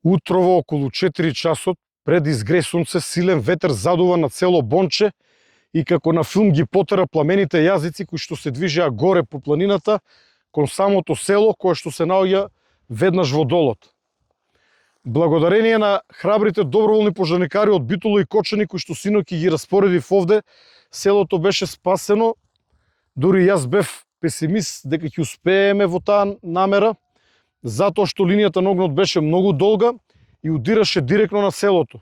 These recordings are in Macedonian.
Утрово околу 4 часот, пред изгре сонце, силен ветер задува на цело Бонче и како на филм ги потера пламените јазици кои што се движеа горе по планината кон самото село кое што се наоѓа веднаш во долот. Благодарение на храбрите доброволни пожарникари од Битоло и Кочани кои што синоќи ги распоредив овде, селото беше спасено. Дури јас бев песимист дека ќе успееме во таа намера, затоа што линијата на огнот беше многу долга и удираше директно на селото.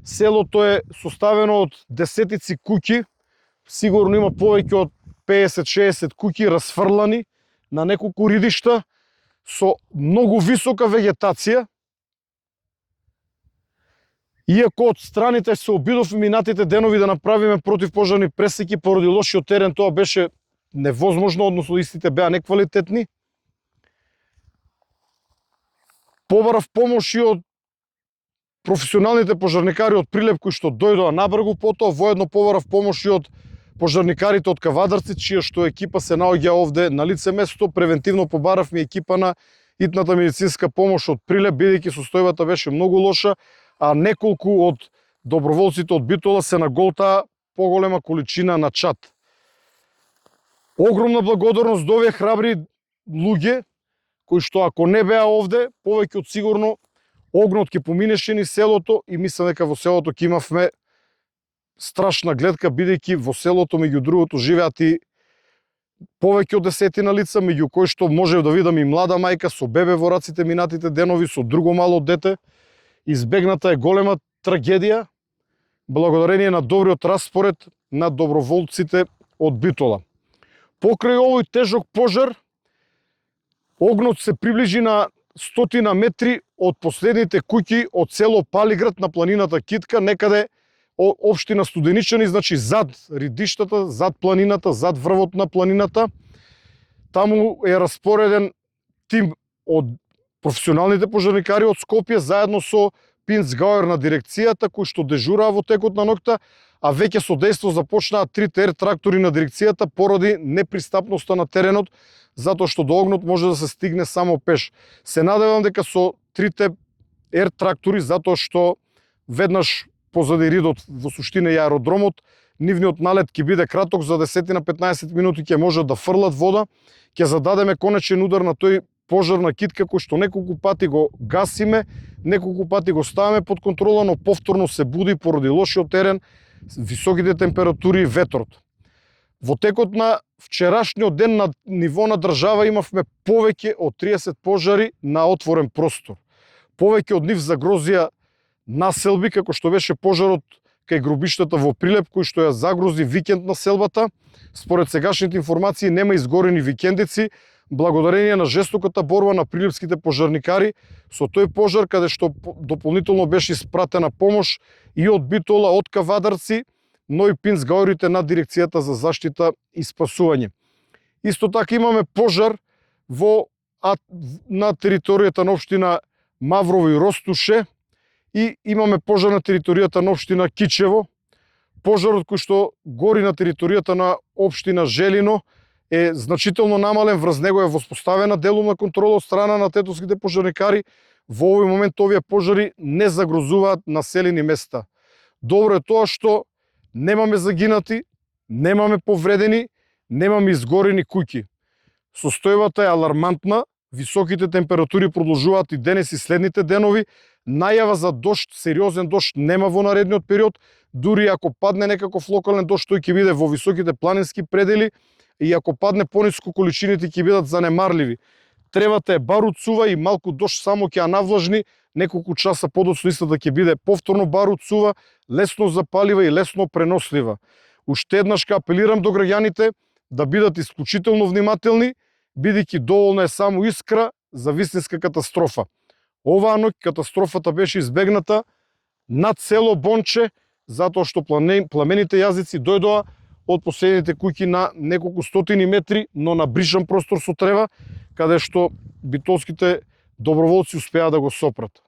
Селото е составено од десетици куќи, сигурно има повеќе од 50-60 куќи расфрлани на неколку ридишта со многу висока вегетација. Иако од страните се обидовме минатите денови да направиме противпожарни пресеки, поради лошиот терен тоа беше невозможно, односно истите беа неквалитетни. Побарав помош и од професионалните пожарникари од Прилеп кои што дојдоа набргу, потоа воедно побарав помош и од пожарникарите од Кавадарци, чија што екипа се наоѓа овде на лице место. Превентивно побаравме екипа на итната медицинска помош од Прилеп, бидејќи состојбата беше многу лоша, а неколку од доброволците од Битола се наголтаа поголема количина на чад. Огромна благодарност до овие храбри луѓе, кои што ако не беа овде, повеќе од сигурно огнот ќе поминеше ни селото и мислам дека во селото ќе имавме страшна гледка, бидејќи во селото меѓу другото живеат и повеќе од 10 лица, меѓу кои што можев да видам и млада мајка со бебе во раците минатите денови, со друго мало дете. Избегната е голема трагедија, благодарение на добриот распоред на доброволците од Битола. Покрај овој тежок пожар, огнот се приближи на 100 метри од последните куќи од село Палиград на планината Китка, некаде општина Студеничани, значи зад ридиштата, зад планината, зад врвот на планината. Таму е распореден тим од професионалните пожарникари од Скопје, заедно со Пинцгауер на дирекцијата, кои што дежураа во текот на ноќта, а веќе со дејство започнаа 3 ер трактори на дирекцијата поради непристапноста на теренот, затоа што до огнот може да се стигне само пеш. Се надевам дека со 3 ер трактори, затоа што веднаш позади ридот во суштина и аеродромот, нивниот налет ќе биде краток, за 10-15 минути ќе можат да фрлат вода, ќе зададеме конечен удар на тој пожар на Китка, кој што неколку пати го гасиме, неколку пати го ставаме под контрола, но повторно се буди поради лошиот терен, високите температури и ветрот. Во текот на вчерашниот ден на ниво на држава имавме повеќе од 30 пожари на отворен простор. Повеќе од нив загрозија населби, како што беше пожарот кај гробиштата во Прилеп, кој што ја загрози викенд на селбата. Според сегашните информации нема изгорени викендици, благодарение на жестоката борба на прилепските пожарникари со тој пожар, каде што дополнително беше испратена помош и од Битола, од Кавадарци, но и Пинцгауерите на дирекцијата за заштита и спасување. Исто така имаме пожар на територијата на општина Маврово и Ростуше и имаме пожар на територијата на општина Кичево. Пожарот кој што гори на територијата на општина Желино е значително намален, врз него е воспоставена делумна контрола од страна на тетовските пожарникари. Во овој момент овие пожари не загрозуваат населени места. Добро е тоа што немаме загинати, немаме повредени, немаме изгорени куќи. Состојбата е алармантна, високите температури продолжуваат и денес и следните денови. Најава за дожд, сериозен дожд нема во наредниот период, дури ако падне некаков локален дожд, тој ќе биде во високите планински предели, и ако падне пониско, количините ќе бидат занемарливи. Тревата е бар уцува и малку дожд само ќе ја навлажни, неколку часа подоцна истата ќе биде повторно бар уцува, лесно запалива и лесно пренослива. Уште еднаш ке апелирам до граѓаните да бидат исклучително внимателни, бидејќи доволно е само искра за вистинска катастрофа. Оваа ноќ катастрофата беше избегната над село Бонче, затоа што пламените јазици дојдоа од последните куќи на неколку стотини метри, но на бришан простор со трева, каде што битолските доброволци успеа да го сопрат.